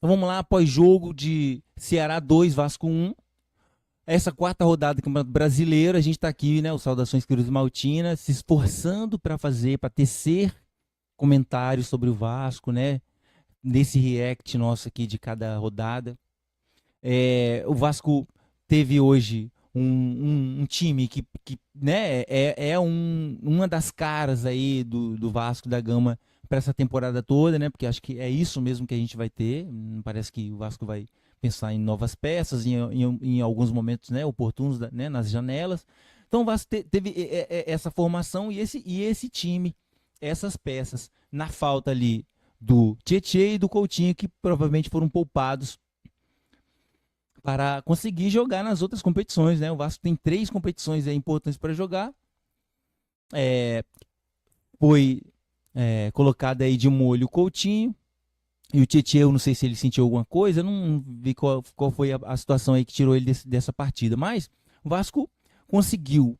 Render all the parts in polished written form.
Então vamos lá, pós-jogo de Ceará 2, Vasco 1. Essa quarta rodada do Campeonato Brasileiro, a gente está aqui, né, o Saudações Cruz Maltina, se esforçando para fazer, para tecer comentários sobre o Vasco, né, nesse react nosso aqui de cada rodada. O Vasco teve hoje um time que né, uma das caras aí do Vasco da Gama para essa temporada toda, né? Porque acho que é isso mesmo que a gente vai ter. Parece que o Vasco vai pensar em novas peças, em alguns momentos, né, oportunos, né, nas janelas. Então o Vasco teve essa formação e esse time, essas peças, na falta ali do Tietê e do Coutinho, que provavelmente foram poupados para conseguir jogar nas outras competições, né? O Vasco tem 3 competições importantes para jogar. É, foi colocado aí de molho o Coutinho e o Tietchan, eu não sei se ele sentiu alguma coisa, eu não vi qual foi a situação aí que tirou ele dessa partida, mas o Vasco conseguiu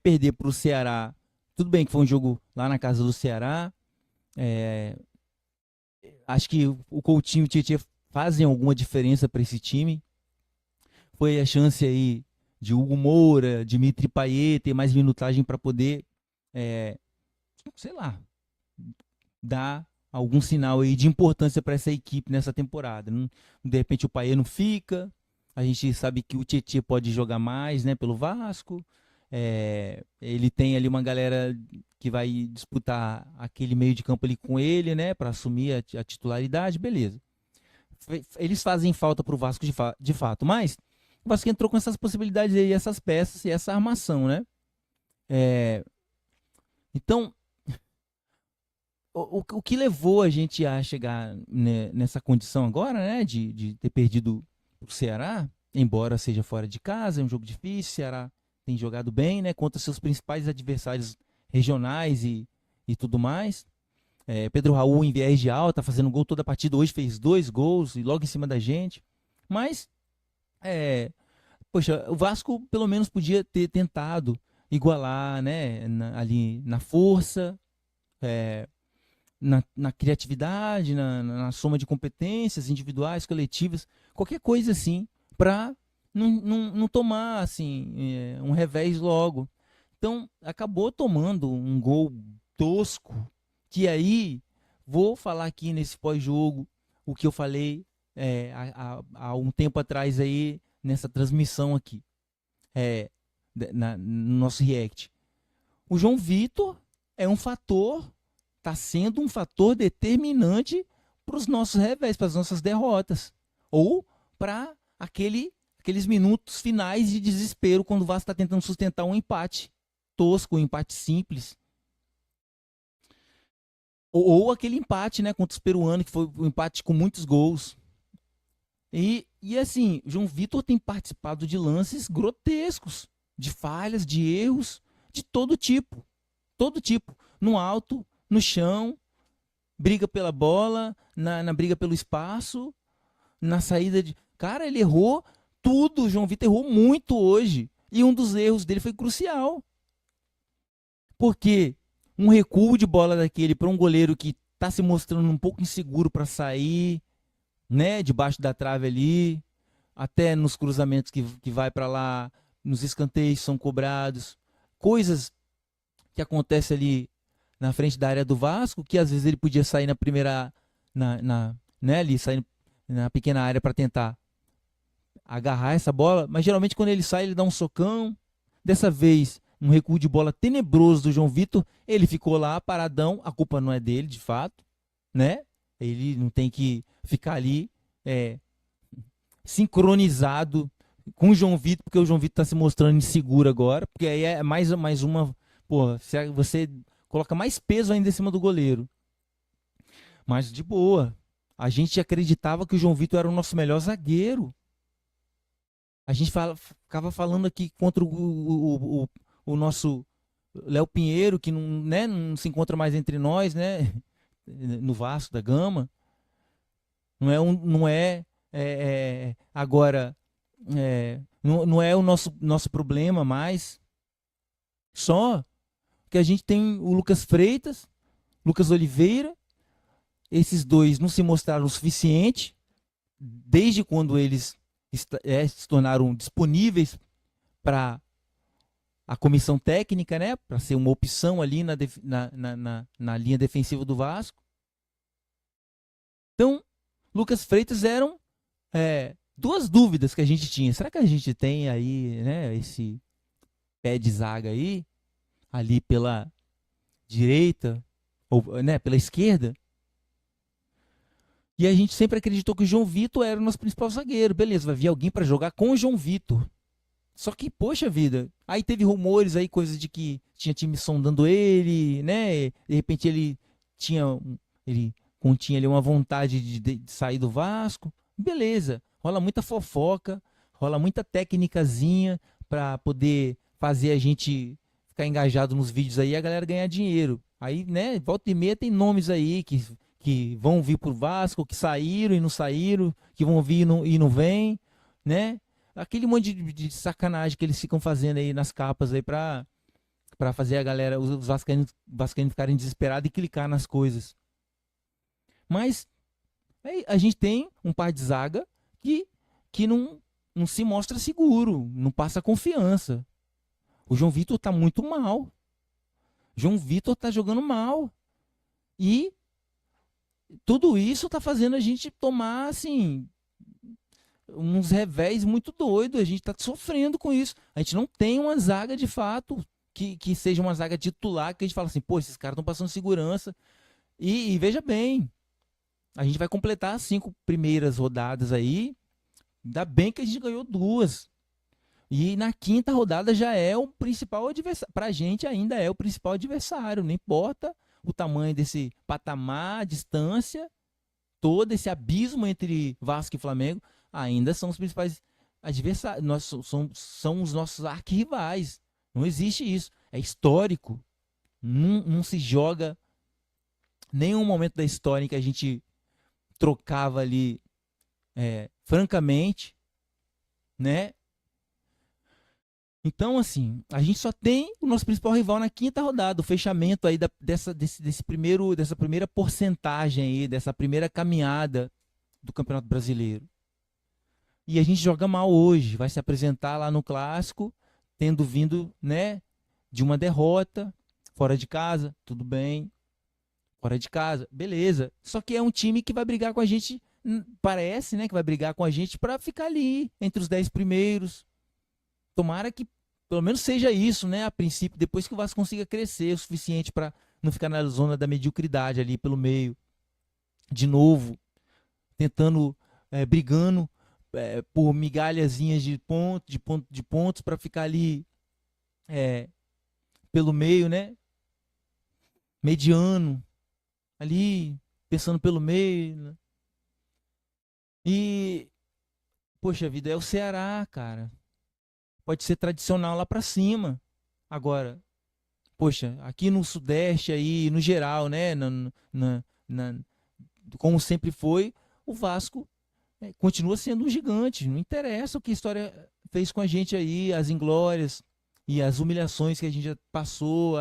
perder para o Ceará. Tudo bem que foi um jogo lá na casa do Ceará. É, acho que o Coutinho e o Tietchan fazem alguma diferença para esse time. Foi a chance aí de Hugo Moura, Dimitri Payet ter mais minutagem para poder, é, sei lá, dar algum sinal aí de importância para essa equipe nessa temporada. De repente o Payet não fica, a gente sabe que o Tietchan pode jogar mais, né, pelo Vasco. Ele tem ali uma galera que vai disputar aquele meio de campo ali com ele, né, para assumir a titularidade, beleza. Eles fazem falta para o Vasco de fato, mas o Vasco entrou com essas possibilidades aí, essas peças e essa armação, né? É, então, o que levou a gente a chegar, né, nessa condição agora, né, de ter perdido o Ceará, embora seja fora de casa, é um jogo difícil, o Ceará tem jogado bem, né, contra seus principais adversários regionais e tudo mais. Pedro Raul em viés de alta, fazendo gol toda a partida, hoje fez 2 gols e logo em cima da gente. Mas, poxa, o Vasco pelo menos podia ter tentado igualar, né, ali na força, é, na criatividade, na soma de competências individuais, coletivas, qualquer coisa assim, para não tomar assim um revés logo. Então acabou tomando um gol tosco, que aí vou falar aqui nesse pós-jogo o que eu falei há um tempo atrás aí nessa transmissão aqui, no nosso react. O João Vitor é um fator, está sendo um fator determinante para os nossos revés, para as nossas derrotas. Ou para aqueles minutos finais de desespero, quando o Vasco está tentando sustentar um empate tosco, um empate simples. Ou aquele empate, né, contra os peruanos, que foi um empate com muitos gols. E assim, João Vitor tem participado de lances grotescos, de falhas, de erros, de todo tipo. Todo tipo. No alto, no chão, briga pela bola, na briga pelo espaço, na saída de. Cara, ele errou tudo. O João Vitor errou muito hoje. E um dos erros dele foi crucial. Porque um recuo de bola daquele para um goleiro que está se mostrando um pouco inseguro para sair, né, debaixo da trave ali, até nos cruzamentos que vai para lá, nos escanteios são cobrados, coisas que acontecem ali na frente da área do Vasco, que às vezes ele podia sair na primeira, né, ali, sair na pequena área para tentar agarrar essa bola, mas geralmente quando ele sai ele dá um socão. Dessa vez um recuo de bola tenebroso do João Vitor, ele ficou lá paradão, a culpa não é dele de fato, né? Ele não tem que ficar ali sincronizado com o João Vitor, porque o João Vitor está se mostrando inseguro agora, porque aí é mais uma, pô, você coloca mais peso ainda em cima do goleiro. Mas de boa, a gente acreditava que o João Vitor era o nosso melhor zagueiro. A gente ficava falando aqui contra o nosso Léo Pinheiro, que não, né, não se encontra mais entre nós, né? No Vasco da Gama. Não é agora, não é o nosso problema mais. Só que a gente tem o Lucas Freitas, Lucas Oliveira, esses dois não se mostraram o suficiente, desde quando eles se tornaram disponíveis para a comissão técnica, né, para ser uma opção ali na linha defensiva do Vasco. Então, Lucas Freitas eram duas dúvidas que a gente tinha. Será que a gente tem aí, né, esse pé de zaga aí, ali pela direita, ou né, pela esquerda? E a gente sempre acreditou que o João Vitor era o nosso principal zagueiro. Beleza, vai vir alguém para jogar com o João Vitor. Só que, poxa vida, aí teve rumores aí, coisas de que tinha time sondando ele, né? De repente ele continha ali uma vontade de sair do Vasco. Beleza, rola muita fofoca, rola muita técnicazinha para poder fazer a gente ficar engajado nos vídeos aí e a galera ganhar dinheiro. Aí, né, volta e meia tem nomes aí que vão vir pro Vasco, que saíram e não saíram, que vão vir e não vêm, né? Aquele monte de sacanagem que eles ficam fazendo aí nas capas aí pra fazer a galera, os vascaínos ficarem desesperados e clicar nas coisas. Mas aí a gente tem um par de zaga que não se mostra seguro, não passa confiança. O João Vitor tá muito mal. O João Vitor tá jogando mal. E tudo isso tá fazendo a gente tomar, assim, uns revés muito doidos. A gente tá sofrendo com isso. A gente não tem uma zaga de fato que seja uma zaga titular, que a gente fala assim, pô, esses caras estão passando segurança. E veja bem, a gente vai completar as 5 primeiras rodadas aí. Ainda bem que a gente ganhou 2. E na 5ª rodada já é o principal adversário. Pra gente ainda é o principal adversário. Não importa o tamanho desse patamar, a distância, todo esse abismo entre Vasco e Flamengo, ainda são os principais adversários. São os nossos arquirrivais. Não existe isso. É histórico. Não se joga nenhum momento da história em que a gente trocava ali francamente, né? Então, assim, a gente só tem o nosso principal rival na 5ª rodada, o fechamento aí dessa primeira porcentagem aí, dessa primeira caminhada do Campeonato Brasileiro. E a gente joga mal hoje, vai se apresentar lá no Clássico, tendo vindo, né, de uma derrota, fora de casa, tudo bem, fora de casa, beleza. Só que é um time que vai brigar com a gente, parece, né, que vai brigar com a gente para ficar ali, entre os 10 primeiros. Tomara que pelo menos seja isso, né, a princípio, depois que o Vasco consiga crescer o suficiente para não ficar na zona da mediocridade ali pelo meio, de novo, tentando, brigando por migalhazinhas de pontos para ficar ali pelo meio, né, mediano, ali, pensando pelo meio, né? E, poxa vida, é o Ceará, cara. Pode ser tradicional lá para cima. Agora, poxa, aqui no Sudeste aí, no geral, né, como sempre foi, o Vasco continua sendo um gigante. Não interessa o que a história fez com a gente aí, as inglórias e as humilhações que a gente já passou,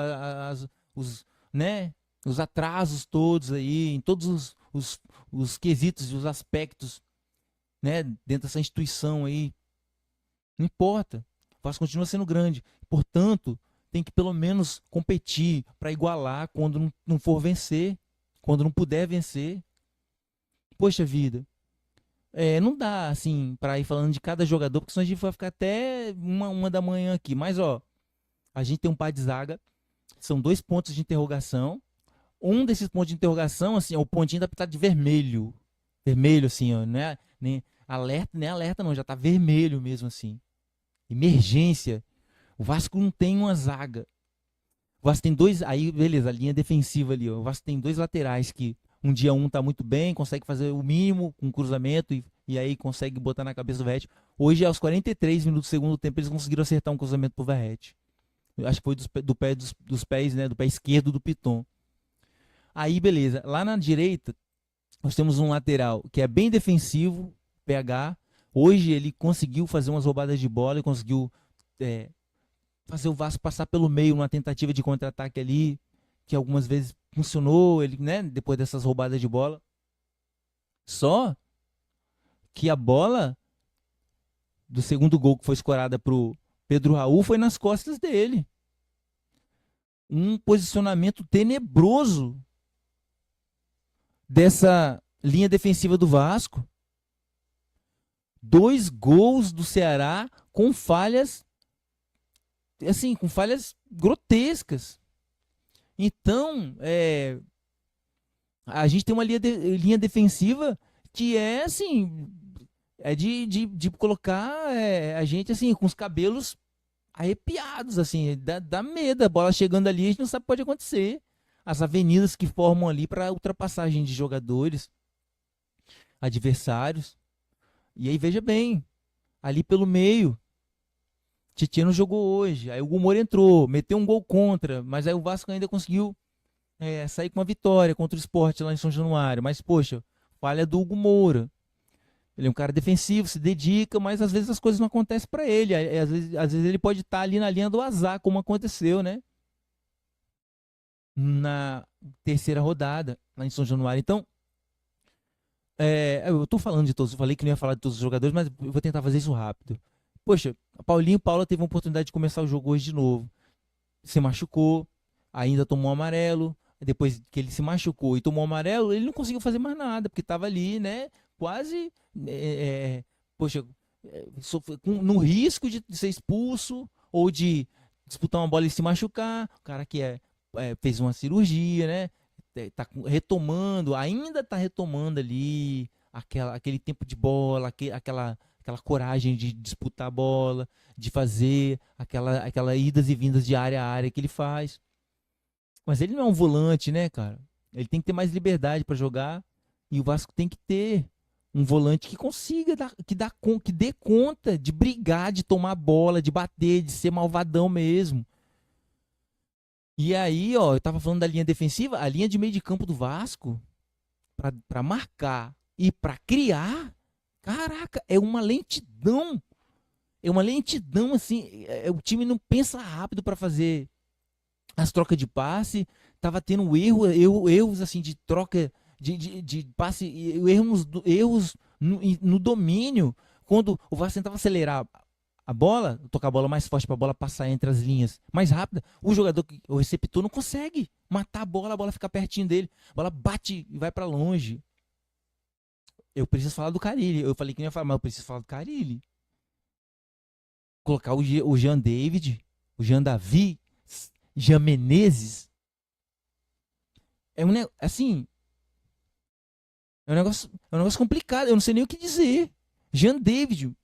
né, os atrasos todos aí, em todos os quesitos e os aspectos, né, dentro dessa instituição aí. Não importa. O Vasco continua sendo grande. Portanto, tem que pelo menos competir para igualar quando não for vencer, quando não puder vencer. Poxa vida. Não dá, assim, para ir falando de cada jogador, porque senão a gente vai ficar até uma da manhã aqui. Mas, ó, a gente tem um par de zaga, são 2 pontos de interrogação. Um desses pontos de interrogação, assim, é o pontinho da pitada de vermelho. Vermelho, assim, ó, não é nem alerta não, já tá vermelho mesmo, assim. Emergência. O Vasco não tem uma zaga. O Vasco tem 2, aí beleza, a linha defensiva ali, ó. O Vasco tem 2 laterais que um dia um tá muito bem, consegue fazer o mínimo com cruzamento e aí consegue botar na cabeça do Verratti. Hoje, aos 43 minutos do segundo tempo, eles conseguiram acertar um cruzamento pro Verratti. Acho que foi dos pés, né, do pé esquerdo do Piton. Aí, beleza. Lá na direita, nós temos um lateral que é bem defensivo, PH. Hoje ele conseguiu fazer umas roubadas de bola e conseguiu fazer o Vasco passar pelo meio numa tentativa de contra-ataque ali, que algumas vezes funcionou, ele, né, depois dessas roubadas de bola. Só que a bola do segundo gol que foi escorada pro Pedro Raul foi nas costas dele. Um posicionamento tenebroso dessa linha defensiva do Vasco. 2 gols do Ceará com falhas, assim, com falhas grotescas. Então, a gente tem uma linha defensiva que é assim, é de colocar a gente assim com os cabelos arrepiados, assim, dá medo. A bola chegando ali, a gente não sabe o que pode acontecer. As avenidas que formam ali para ultrapassagem de jogadores, adversários. E aí veja bem, ali pelo meio, Tietchan não jogou hoje. Aí o Hugo Moura entrou, meteu um gol contra, mas aí o Vasco ainda conseguiu sair com uma vitória contra o Sport lá em São Januário. Mas, poxa, falha do Hugo Moura. Ele é um cara defensivo, se dedica, mas às vezes as coisas não acontecem para ele. Às vezes ele pode estar ali na linha do azar, como aconteceu, né? Na terceira rodada, lá em São Januário. Então, eu tô falando de todos, eu falei que não ia falar de todos os jogadores, mas eu vou tentar fazer isso rápido. Poxa, Paula teve uma oportunidade de começar o jogo hoje de novo. Se machucou, ainda tomou um amarelo. Depois que ele se machucou e tomou um amarelo, ele não conseguiu fazer mais nada, porque estava ali, né? Quase, poxa, no risco de ser expulso ou de disputar uma bola e se machucar. O cara que fez uma cirurgia, né? Tá retomando, ainda tá retomando ali aquele tempo de bola, aquela coragem de disputar a bola, de fazer aquela idas e vindas de área a área que ele faz. Mas ele não é um volante, né, cara? Ele tem que ter mais liberdade para jogar e o Vasco tem que ter um volante que consiga que dê conta de brigar, de tomar bola, de bater, de ser malvadão mesmo. E aí, ó, eu tava falando da linha defensiva, a linha de meio de campo do Vasco, pra marcar e pra criar, caraca, é uma lentidão. É uma lentidão, assim, o time não pensa rápido pra fazer as trocas de passe, tava tendo erros assim, de troca de passe, erros no domínio, quando o Vasco tentava acelerar a bola, tocar a bola mais forte para a bola passar entre as linhas mais rápida, o receptor não consegue matar a bola fica pertinho dele, a bola bate e vai para longe. Eu preciso falar do Carille, eu falei que não ia falar, mas eu preciso falar do Carille. Colocar o Jean David, o Jean Davi, Jean Menezes, assim, é um negócio complicado, eu não sei nem o que dizer. Jean David,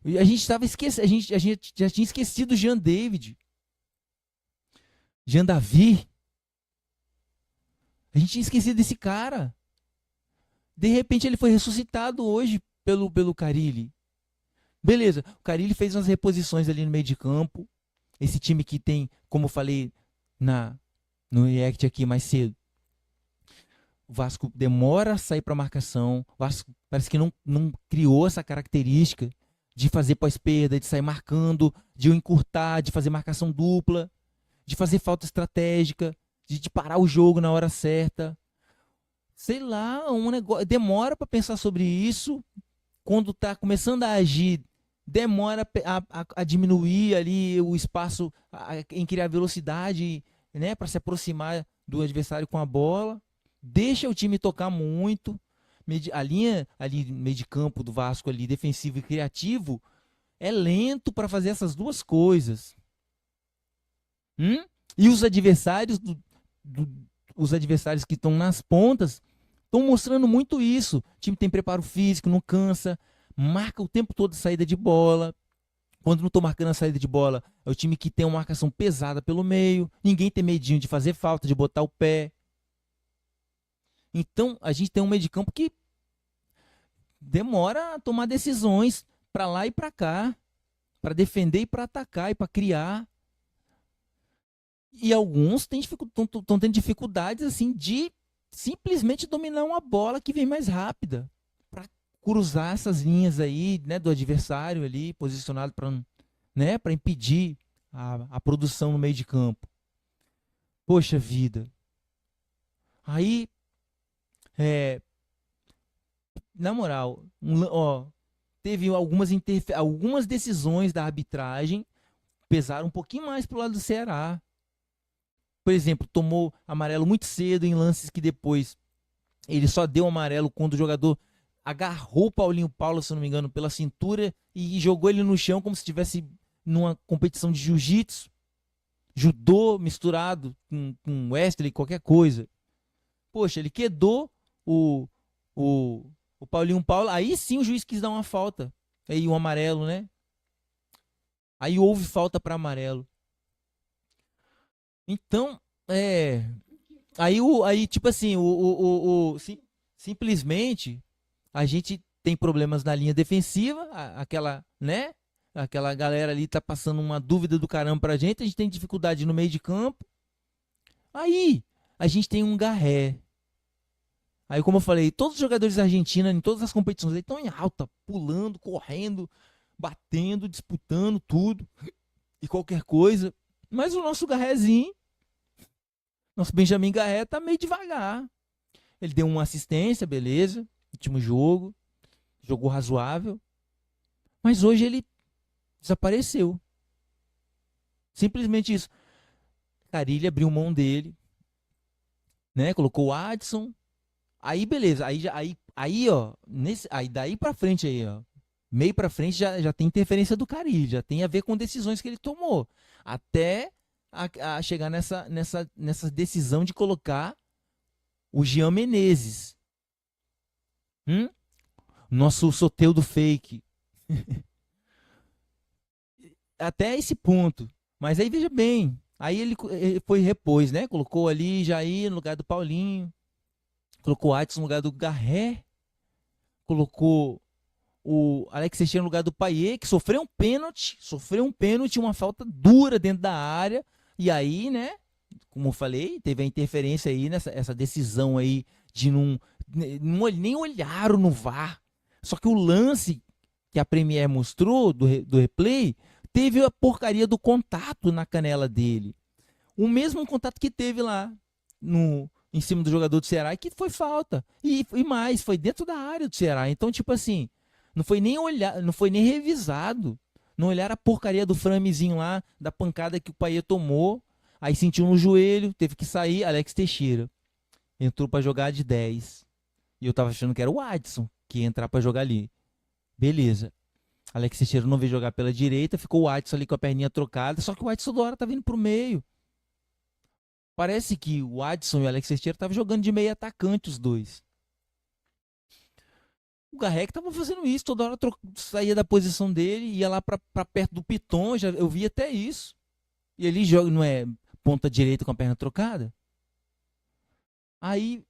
a gente estava esquecendo, a gente já tinha esquecido o Jean David. Jean Davi. A gente tinha esquecido desse cara. De repente ele foi ressuscitado hoje pelo Carille. Beleza, o Carille fez umas reposições ali no meio de campo. Esse time que tem, como eu falei no react aqui mais cedo, o Vasco demora a sair para marcação. O Vasco parece que não criou essa característica de fazer pós-perda, de sair marcando, de encurtar, de fazer marcação dupla, de fazer falta estratégica, de parar o jogo na hora certa. Sei lá, um negócio demora para pensar sobre isso. Quando tá começando a agir, demora a diminuir ali o espaço em criar velocidade, né, para se aproximar do adversário com a bola. Deixa o time tocar muito. A linha ali meio de campo do Vasco ali, defensivo e criativo, é lento para fazer essas duas coisas. E os adversários os adversários que estão nas pontas estão mostrando muito isso. O time tem preparo físico, não cansa, marca o tempo todo a saída de bola. Quando não estou marcando a saída de bola, é o time que tem uma marcação pesada pelo meio. Ninguém tem medinho de fazer falta, de botar o pé. Então, a gente tem um meio de campo que demora a tomar decisões para lá e para cá, para defender e para atacar e para criar. E alguns estão tendo dificuldades assim de simplesmente dominar uma bola que vem mais rápida, para cruzar essas linhas aí, né, do adversário ali posicionado para, né, para impedir a produção no meio de campo. Poxa vida. Aí na moral, ó, teve algumas decisões da arbitragem pesaram um pouquinho mais pro lado do Ceará. Por exemplo, tomou amarelo muito cedo em lances que depois ele só deu amarelo quando o jogador agarrou o Paulinho Paula, se não me engano, pela cintura e jogou ele no chão como se estivesse numa competição de jiu-jitsu, judô misturado com wrestling, qualquer coisa. Poxa, ele quedou o Paulinho Paula, aí sim o juiz quis dar uma falta. Aí um amarelo, né? Aí houve falta para amarelo. Então, aí tipo assim, simplesmente a gente tem problemas na linha defensiva, aquela, né? Aquela galera ali tá passando uma dúvida do caramba pra gente, a gente tem dificuldade no meio de campo. Aí, a gente tem um Garré. Aí, como eu falei, todos os jogadores argentinos em todas as competições estão em alta, pulando, correndo, batendo, disputando tudo e qualquer coisa. Mas o nosso Garrézinho, nosso Benjamin Garré, tá meio devagar. Ele deu uma assistência, beleza, último jogo, jogou razoável. Mas hoje ele desapareceu. Simplesmente isso. Carille abriu mão dele, né? Colocou o Adson. Aí beleza, aí ó, aí daí pra frente aí, ó, meio pra frente já tem interferência do Carille, já tem a ver com decisões que ele tomou, até a chegar nessa decisão de colocar o Jean Menezes, nosso Soteldo fake, até esse ponto. Mas aí veja bem, aí ele foi repôs, né? Colocou ali Jair no lugar do Paulinho. Colocou o Adson no lugar do Garré. Colocou o Alex Teixeira no lugar do Payet, que sofreu um pênalti, uma falta dura dentro da área. E aí, né, como eu falei, teve a interferência aí essa decisão aí de nem olharam no VAR. Só que o lance que a Premier mostrou do replay teve a porcaria do contato na canela dele. O mesmo contato que teve lá em cima do jogador do Ceará, que foi falta. E mais, foi dentro da área do Ceará. Então, tipo assim, não foi nem revisado. Não olharam a porcaria do framezinho lá, da pancada que o Payet tomou. Aí sentiu no joelho, teve que sair. Alex Teixeira entrou para jogar de 10. E eu tava achando que era o Adson que ia entrar para jogar ali. Beleza. Alex Teixeira não veio jogar pela direita, ficou o Adson ali com a perninha trocada, só que o Adson da hora tá vindo pro meio. Parece que o Adson e o Alex Teixeira estavam jogando de meio atacante os dois. O Garré que tava fazendo isso, toda hora saía da posição dele, ia lá pra perto do Piton, eu vi até isso. E ele joga, não é ponta direita com a perna trocada? Aí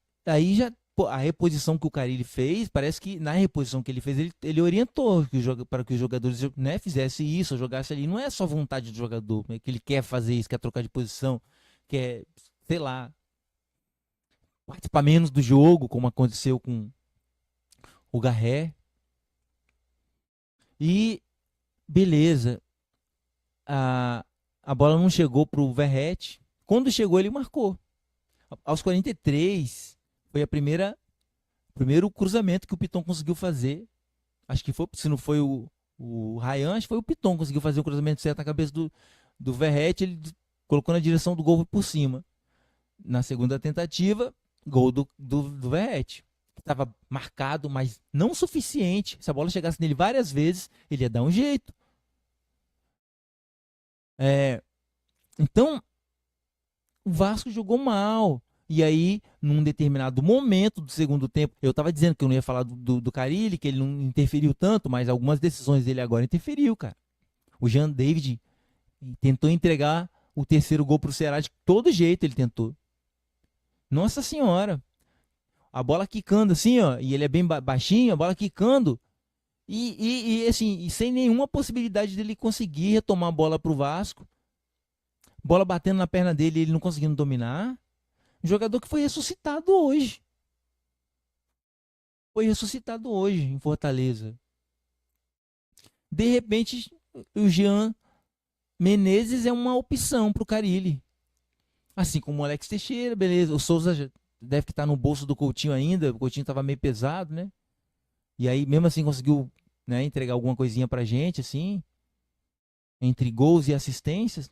já a reposição que o Carille fez, parece que na reposição que ele fez, ele orientou para que os jogadores, né, fizessem isso, jogassem ali. Não é só vontade do jogador, é que ele quer fazer isso, quer trocar de posição, quer, sei lá, participar menos do jogo, como aconteceu com o Garré. E beleza, a bola não chegou pro Verratti. Quando chegou, ele marcou. Aos 43, foi o primeiro cruzamento que o Piton conseguiu fazer. Acho que foi, se não foi o Ryan, acho que foi o Piton que conseguiu fazer o cruzamento certo na cabeça do Verratti. Ele colocou na direção do gol por cima. Na segunda tentativa, gol do Verratti. Estava marcado, mas não o suficiente. Se a bola chegasse nele várias vezes, ele ia dar um jeito. Então, o Vasco jogou mal. E aí, num determinado momento do segundo tempo, eu estava dizendo que eu não ia falar do Carille, que ele não interferiu tanto, mas algumas decisões dele agora interferiu, cara. O Jean David tentou entregar o terceiro gol pro Ceará de todo jeito, ele tentou. Nossa senhora. A bola quicando assim, ó, e ele é bem baixinho, a bola quicando, e assim, e sem nenhuma possibilidade dele conseguir retomar a bola pro Vasco. Bola batendo na perna dele, ele não conseguindo dominar. Um jogador que foi ressuscitado hoje. Foi ressuscitado hoje em Fortaleza. De repente, o Jean Menezes é uma opção pro Carille. Assim como o Alex Teixeira, beleza. O Souza deve estar no bolso do Coutinho ainda. O Coutinho estava meio pesado, né? E aí, mesmo assim, conseguiu, né, entregar alguma coisinha pra gente, assim, entre gols e assistências.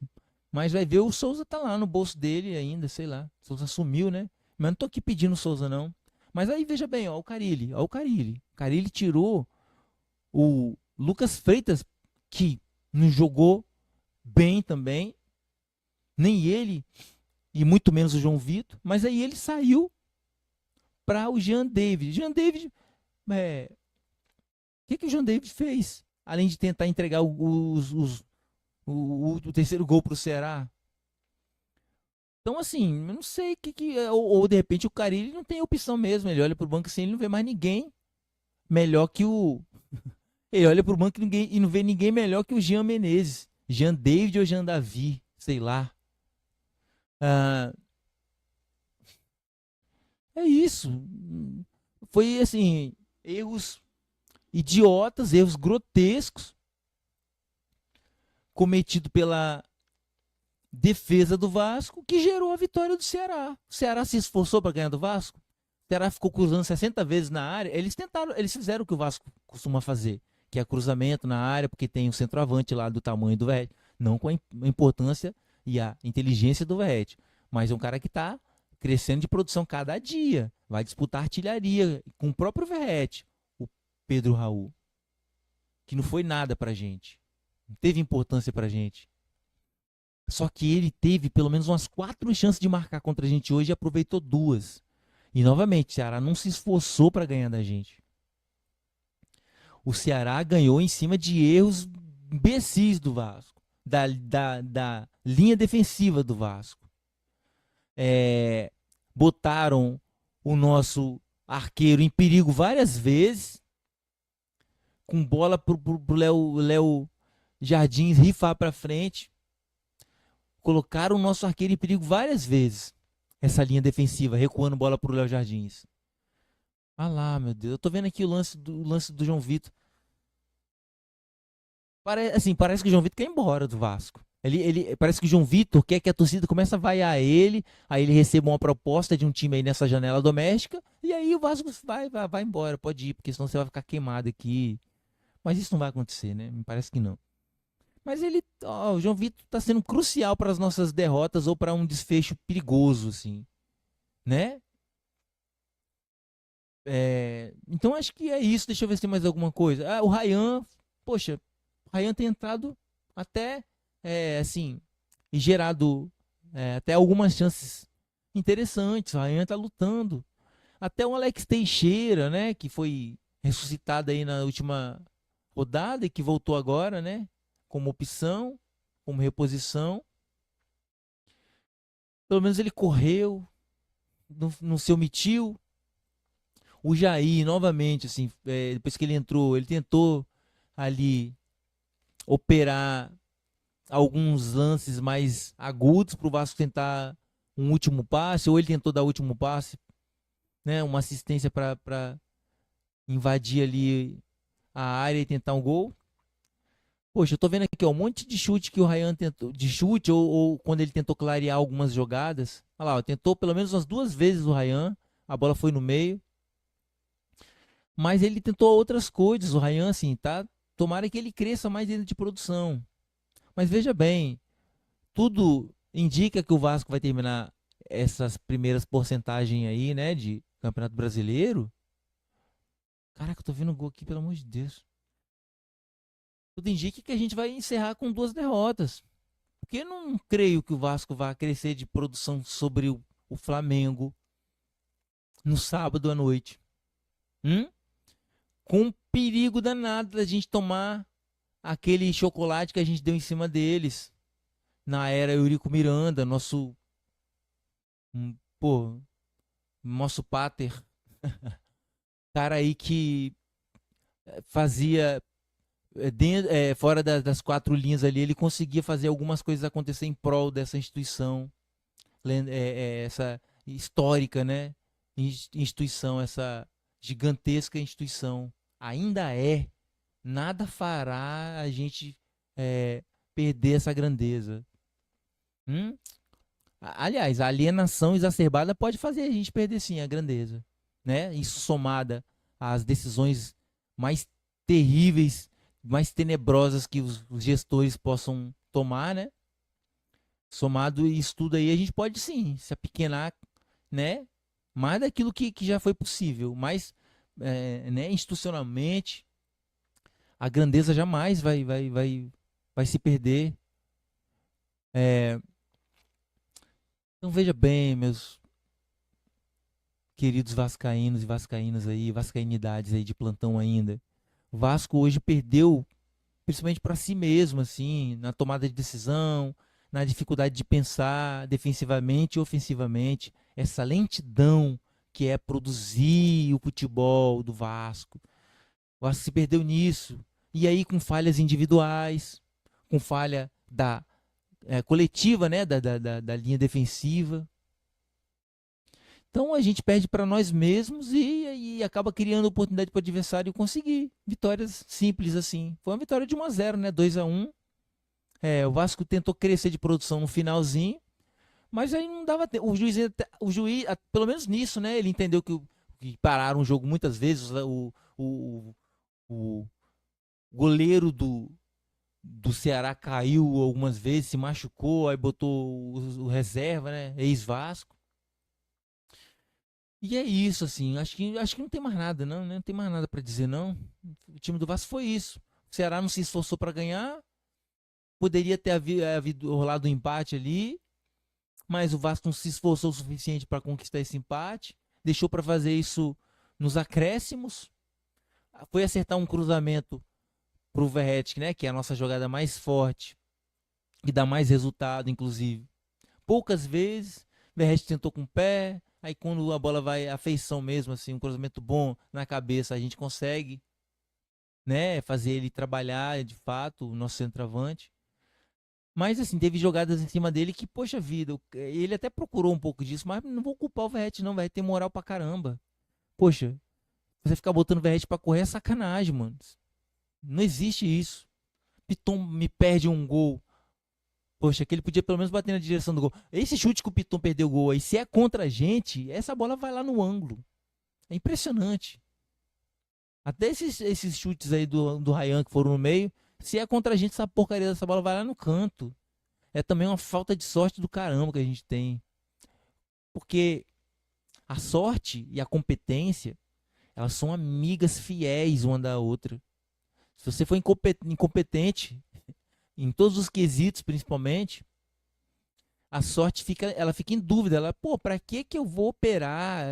Mas vai ver, o Souza tá lá no bolso dele ainda, sei lá. O Souza sumiu, né? Mas não tô aqui pedindo o Souza, não. Mas aí, veja bem, ó, o Carille. Ó, o Carille. O Carille tirou o Lucas Freitas, que não jogou bem também. Nem ele, e muito menos o João Vitor. Mas aí ele saiu para o Jean David. Jean David, que o Jean David fez? Além de tentar entregar o terceiro gol para o Ceará. Então, assim, eu não sei o que ou de repente o Carille não tem opção mesmo. Ele olha pro banco assim, ele não vê mais ninguém melhor que o. Ele olha pro banco e não vê ninguém melhor que o Jean Menezes. Jean David ou Jean Davi, sei lá. Ah, é isso. Foi assim, erros idiotas, erros grotescos cometidos pela defesa do Vasco que gerou a vitória do Ceará. O Ceará se esforçou para ganhar do Vasco. O Ceará ficou cruzando 60 vezes na área. Eles fizeram o que o Vasco costuma fazer, que é cruzamento na área, porque tem um centroavante lá do tamanho do Verratti, não com a importância e a inteligência do Verratti, mas é um cara que está crescendo de produção cada dia, vai disputar artilharia com o próprio Verratti, o Pedro Raul, que não foi nada pra gente, não teve importância pra gente. Só que ele teve pelo menos umas 4 chances de marcar contra a gente hoje e aproveitou 2. E novamente, o Ceará não se esforçou para ganhar da gente. O Ceará ganhou em cima de erros imbecis do Vasco, da linha defensiva do Vasco. Botaram o nosso arqueiro em perigo várias vezes, com bola pro Léo Jardins rifar para frente. Colocaram o nosso arqueiro em perigo várias vezes. Essa linha defensiva, recuando bola pro Léo Jardins. Ah lá, meu Deus. Eu tô vendo aqui o lance do João Vitor. Parece que o João Vitor quer ir embora do Vasco. Parece que o João Vitor quer que a torcida comece a vaiar ele, aí ele receba uma proposta de um time aí nessa janela doméstica, e aí o Vasco vai embora, pode ir, porque senão você vai ficar queimado aqui. Mas isso não vai acontecer, né? Me parece que não. Mas o João Vitor está sendo crucial para as nossas derrotas ou para um desfecho perigoso, assim, né? Então acho que é isso. Deixa eu ver se tem mais alguma coisa. O Ryan, poxa, o Ryan tem entrado até, assim, e gerado até algumas chances interessantes. O Ryan está lutando. Até o Alex Teixeira, né, que foi ressuscitado aí na última rodada e que voltou agora, né, como opção, como reposição. Pelo menos ele correu, não se omitiu. O Jair, novamente, assim, depois que ele entrou, ele tentou ali operar alguns lances mais agudos para o Vasco tentar um último passe, ou ele tentou dar o último passe, né, uma assistência para invadir ali a área e tentar um gol. Poxa, eu tô vendo aqui ó, um monte de chute que o Ryan tentou, de chute ou quando ele tentou clarear algumas jogadas. Olha lá, ó, tentou pelo menos umas 2 vezes o Ryan, a bola foi no meio. Mas ele tentou outras coisas, o Ryan, assim, tá? Tomara que ele cresça mais dentro de produção. Mas veja bem, tudo indica que o Vasco vai terminar essas primeiras porcentagens aí, né, de Campeonato Brasileiro. Caraca, eu tô vendo gol aqui, pelo amor de Deus. Tudo indica que a gente vai encerrar com 2 derrotas. Porque eu não creio que o Vasco vá crescer de produção sobre o Flamengo no sábado à noite. Com um perigo danado da gente tomar aquele chocolate que a gente deu em cima deles na era Eurico Miranda, pô, nosso pater, cara aí que fazia fora das 4 linhas ali, ele conseguia fazer algumas coisas acontecer em prol dessa instituição, essa histórica, né? Instituição, essa gigantesca instituição. Ainda nada fará a gente perder essa grandeza. Aliás, a alienação exacerbada pode fazer a gente perder sim a grandeza, né? Isso somada às decisões mais terríveis, mais tenebrosas que os gestores possam tomar, né? Somado isso tudo aí, a gente pode sim se apequenar, né? Mais daquilo que já foi possível, mas né, institucionalmente a grandeza jamais vai se perder. É, então veja bem, meus queridos vascaínos e vascaínas aí, vascainidades aí de plantão ainda. O Vasco hoje perdeu, principalmente para si mesmo, assim, na tomada de decisão, na dificuldade de pensar defensivamente e ofensivamente, essa lentidão que é produzir o futebol do Vasco. O Vasco se perdeu nisso. E aí com falhas individuais, com falha coletiva, né, da linha defensiva. Então a gente perde para nós mesmos e acaba criando oportunidade para o adversário conseguir vitórias simples assim. Foi uma vitória de 1-0, né? 2-1. O Vasco tentou crescer de produção no finalzinho, mas aí não dava tempo. O juiz, pelo menos nisso, né? Ele entendeu que pararam o jogo muitas vezes. O goleiro do Ceará caiu algumas vezes, se machucou, aí botou o reserva, né? Ex-Vasco. E é isso, assim. Acho que não tem mais nada, não, né? Não tem mais nada para dizer, não. O time do Vasco foi isso. O Ceará não se esforçou para ganhar. Poderia ter havido rolado um empate ali, mas o Vasco não se esforçou o suficiente para conquistar esse empate. Deixou para fazer isso nos acréscimos. Foi acertar um cruzamento pro Verratti, né? Que é a nossa jogada mais forte e dá mais resultado, inclusive. Poucas vezes, Verratti tentou com o pé. Aí quando a bola vai a feição mesmo, assim, um cruzamento bom na cabeça, a gente consegue, né, fazer ele trabalhar de fato, o nosso centroavante. Mas assim, teve jogadas em cima dele que, poxa vida, ele até procurou um pouco disso, mas não vou culpar o Verratti não, vai ter moral pra caramba. Poxa, você ficar botando o Verratti pra correr é sacanagem, mano. Não existe isso. Piton me perde um gol. Poxa, que ele podia pelo menos bater na direção do gol. Esse chute que o Piton perdeu o gol aí, se é contra a gente, essa bola vai lá no ângulo. É impressionante. Até esses chutes aí do Ryan que foram no meio, se é contra a gente, essa porcaria dessa bola vai lá no canto. É também uma falta de sorte do caramba que a gente tem. Porque a sorte e a competência, elas são amigas fiéis uma da outra. Se você for incompetente, em todos os quesitos principalmente, a sorte ela fica em dúvida. Ela, pô, pra que eu vou operar?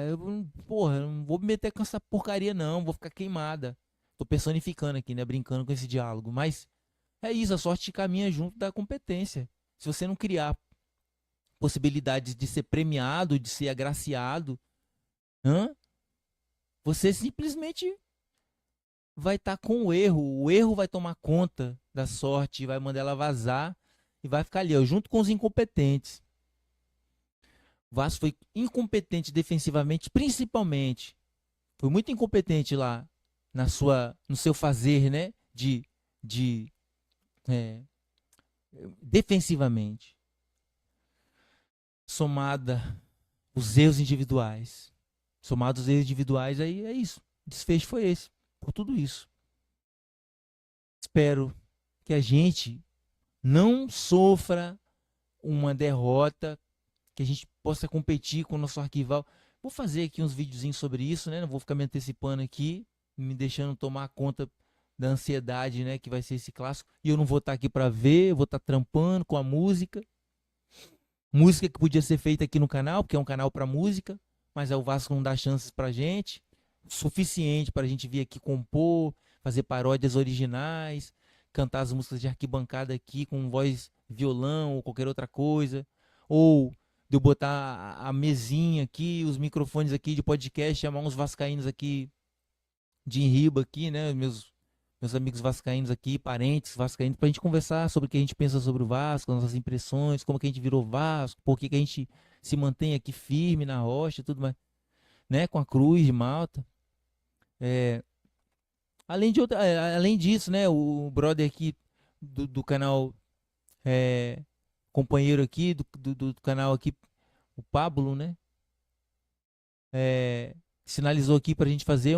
Porra, eu não vou me meter com essa porcaria não, vou ficar queimada. Tô personificando aqui, né, brincando com esse diálogo, mas é isso, a sorte caminha junto da competência. Se você não criar possibilidades de ser premiado, de ser agraciado, hã? Você simplesmente vai estar com o erro vai tomar conta da sorte, vai mandar ela vazar e vai ficar ali, ó, junto com os incompetentes. O Vasco foi incompetente defensivamente, principalmente. Foi muito incompetente lá no seu fazer, né? De é, defensivamente. Somada os erros individuais. Somados os erros individuais, aí é isso. O desfecho foi esse. Por tudo isso. Espero que a gente não sofra uma derrota, que a gente possa competir com o nosso arquival. Vou fazer aqui uns videozinhos sobre isso, né? Não vou ficar me antecipando aqui, me deixando tomar conta da ansiedade, né? Que vai ser esse clássico. E eu não vou estar aqui para ver, eu vou estar trampando com a música. Música que podia ser feita aqui no canal, porque é um canal para música, mas o Vasco não dá chances pra gente. Suficiente para a gente vir aqui compor, fazer paródias originais, cantar as músicas de arquibancada aqui com voz violão ou qualquer outra coisa. Ou de eu botar a mesinha aqui, os microfones aqui de podcast, chamar uns vascaínos aqui de riba aqui, né? Meus amigos vascaínos aqui, parentes vascaínos, pra gente conversar sobre o que a gente pensa sobre o Vasco, nossas impressões, como que a gente virou Vasco, por que que a gente se mantém aqui firme na rocha e tudo mais, né? Com a cruz de Malta. É, além disso, né? O brother aqui do canal, é, companheiro aqui do canal aqui, o Pablo, né? Sinalizou aqui pra gente fazer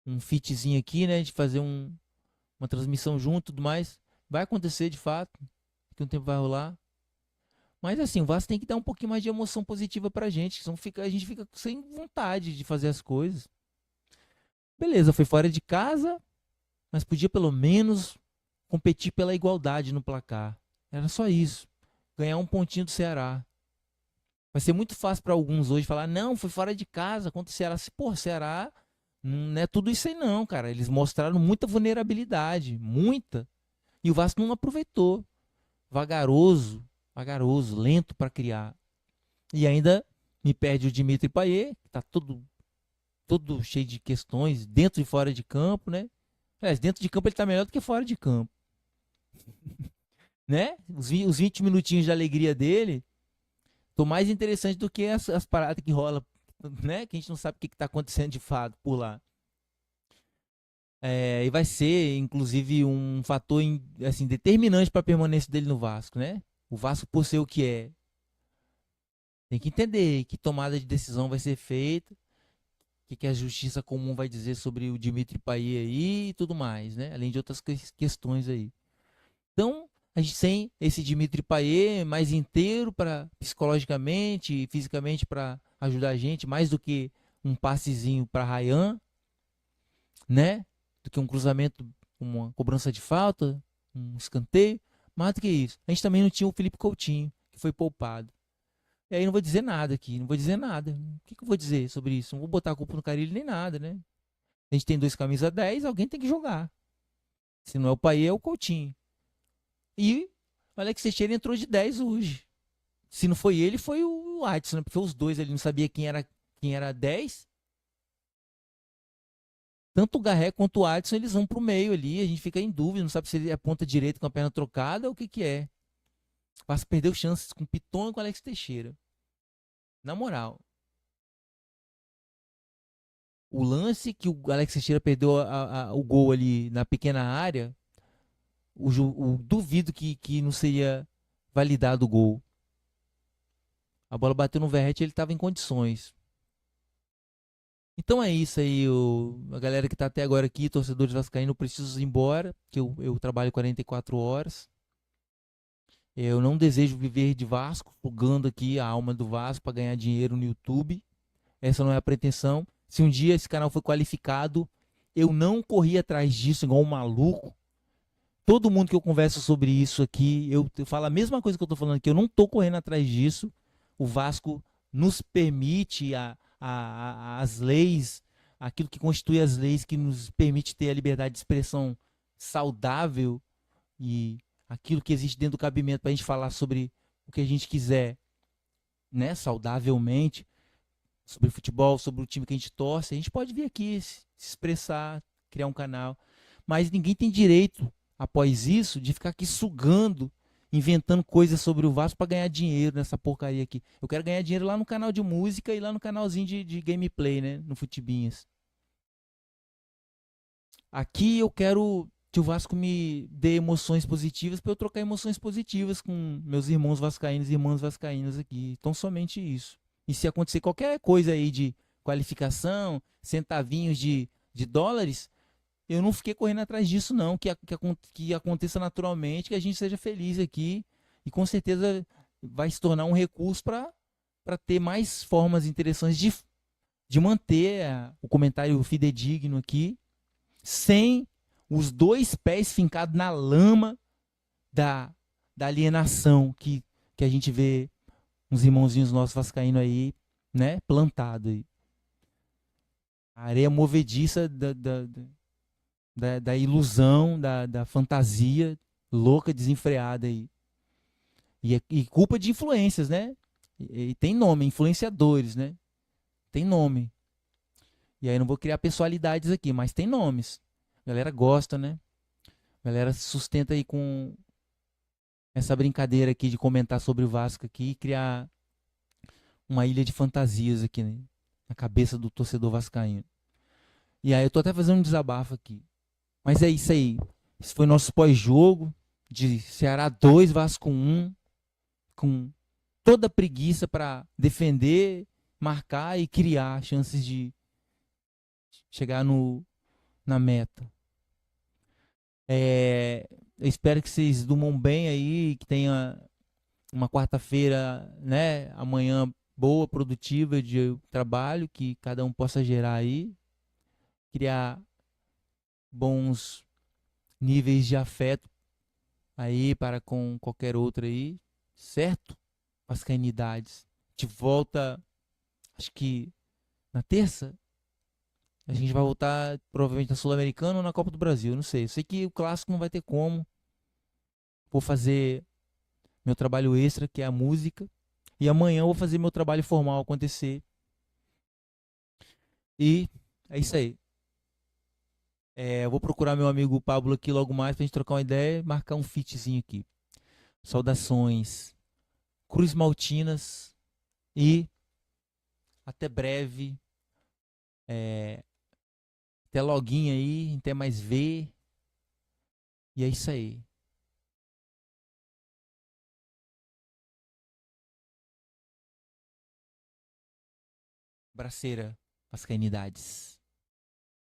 um fitzinho aqui, né? De fazer uma transmissão junto e tudo mais. Vai acontecer de fato, que um tempo vai rolar. Mas assim, o Vasco tem que dar um pouquinho mais de emoção positiva pra gente, senão a gente fica sem vontade de fazer as coisas. Beleza, foi fora de casa, mas podia pelo menos competir pela igualdade no placar. Era só isso. Ganhar um pontinho do Ceará. Vai ser muito fácil para alguns hoje falar: não, foi fora de casa contra o Ceará. Pô, Ceará não é tudo isso aí, não, cara. Eles mostraram muita vulnerabilidade, muita. E o Vasco não aproveitou. Vagaroso, vagaroso, lento para criar. E ainda me perde o Dimitri Payet, que tá todo cheio de questões, dentro e fora de campo, né? Aliás, dentro de campo ele tá melhor do que fora de campo, né? Os 20 minutinhos de alegria dele estão mais interessantes do que as paradas que rola, né? Que a gente não sabe o que tá acontecendo de fato por lá. É, e vai ser, inclusive, um fator assim, determinante para a permanência dele no Vasco, né? O Vasco, por ser o que é, tem que entender que tomada de decisão vai ser feita, o que a justiça comum vai dizer sobre o Dimitri Payet aí e tudo mais, né? Além de outras questões aí. Então, a gente tem esse Dimitri Payet mais inteiro para psicologicamente e fisicamente para ajudar a gente, mais do que um passezinho para Ryan, né? Do que um cruzamento, uma cobrança de falta, um escanteio. Mais do que isso. A gente também não tinha o Felipe Coutinho, que foi poupado. E aí não vou dizer nada aqui, não vou dizer nada. O que eu vou dizer sobre isso? Não vou botar a culpa no Carille nem nada, né? A gente tem dois camisa 10, alguém tem que jogar. Se não é o Payet, é o Coutinho. E o Alex Teixeira entrou de 10 hoje. Se não foi ele, foi o Adson, né? Porque os dois ele não sabia quem era 10. Tanto o Garré quanto o Adson, eles vão pro meio ali. A gente fica em dúvida, não sabe se ele é ponta direita com a perna trocada ou o que que é. Passa perdeu chances com o Piton e com o Alex Teixeira. Na moral. O lance que o Alex Teixeira perdeu o gol ali na pequena área, duvido que não seria validado o gol. A bola bateu no Verratti e ele estava em condições. Então é isso aí, a galera que está até agora aqui, torcedores vascaínos, eu preciso ir embora, que eu trabalho 44 horas. Eu não desejo viver de Vasco, sugando aqui a alma do Vasco para ganhar dinheiro no YouTube. Essa não é a pretensão. Se um dia esse canal foi qualificado, eu não corri atrás disso igual um maluco. Todo mundo que eu converso sobre isso aqui, eu falo a mesma coisa que eu estou falando aqui. Eu não estou correndo atrás disso. O Vasco nos permite as leis, aquilo que constitui as leis que nos permite ter a liberdade de expressão saudável e aquilo que existe dentro do cabimento para a gente falar sobre o que a gente quiser, né, saudavelmente, sobre futebol, sobre o time que a gente torce. A gente pode vir aqui se expressar, criar um canal, mas ninguém tem direito, após isso, de ficar aqui sugando, inventando coisas sobre o Vasco para ganhar dinheiro nessa porcaria aqui. Eu quero ganhar dinheiro lá no canal de música e lá no canalzinho de gameplay, né, no Futibinhas. Aqui eu quero que o Vasco me dê emoções positivas para eu trocar emoções positivas com meus irmãos vascaínos e irmãs vascaínas aqui. Então somente isso. E se acontecer qualquer coisa aí de qualificação, centavinhos de dólares, eu não fiquei correndo atrás disso não, que aconteça naturalmente, que a gente seja feliz aqui e com certeza vai se tornar um recurso para ter mais formas interessantes de manter o comentário fidedigno aqui, sem os dois pés fincados na lama da alienação que a gente vê uns irmãozinhos nossos vascaínos aí, né, plantado aí. A areia movediça da ilusão, da fantasia louca, desenfreada aí. E culpa de influências, né? E tem nome, influenciadores, né? Tem nome. E aí não vou criar pessoalidades aqui, mas tem nomes. A galera gosta, né? A galera se sustenta aí com essa brincadeira aqui de comentar sobre o Vasco aqui e criar uma ilha de fantasias aqui, né, na cabeça do torcedor vascaíno. E aí eu tô até fazendo um desabafo aqui. Mas é isso aí. Esse foi nosso pós-jogo de Ceará 2, Vasco 1, com toda a preguiça para defender, marcar e criar chances de chegar na meta. Eu espero que vocês durmam bem aí, que tenha uma quarta-feira, né, amanhã boa, produtiva de trabalho, que cada um possa gerar aí, criar bons níveis de afeto aí para com qualquer outro aí, certo? Vascainidades. A gente volta, acho que na terça. A gente vai voltar provavelmente na Sul-Americana ou na Copa do Brasil, não sei. Eu sei que o clássico não vai ter como. Vou fazer meu trabalho extra, que é a música. E amanhã eu vou fazer meu trabalho formal acontecer. E é isso aí. Eu vou procurar meu amigo Pablo aqui logo mais pra gente trocar uma ideia e marcar um fitzinho aqui. Saudações Cruz Maltinas e até breve. É, até loguinho aí, até mais ver. E é isso aí. Braceira, Vascainidades.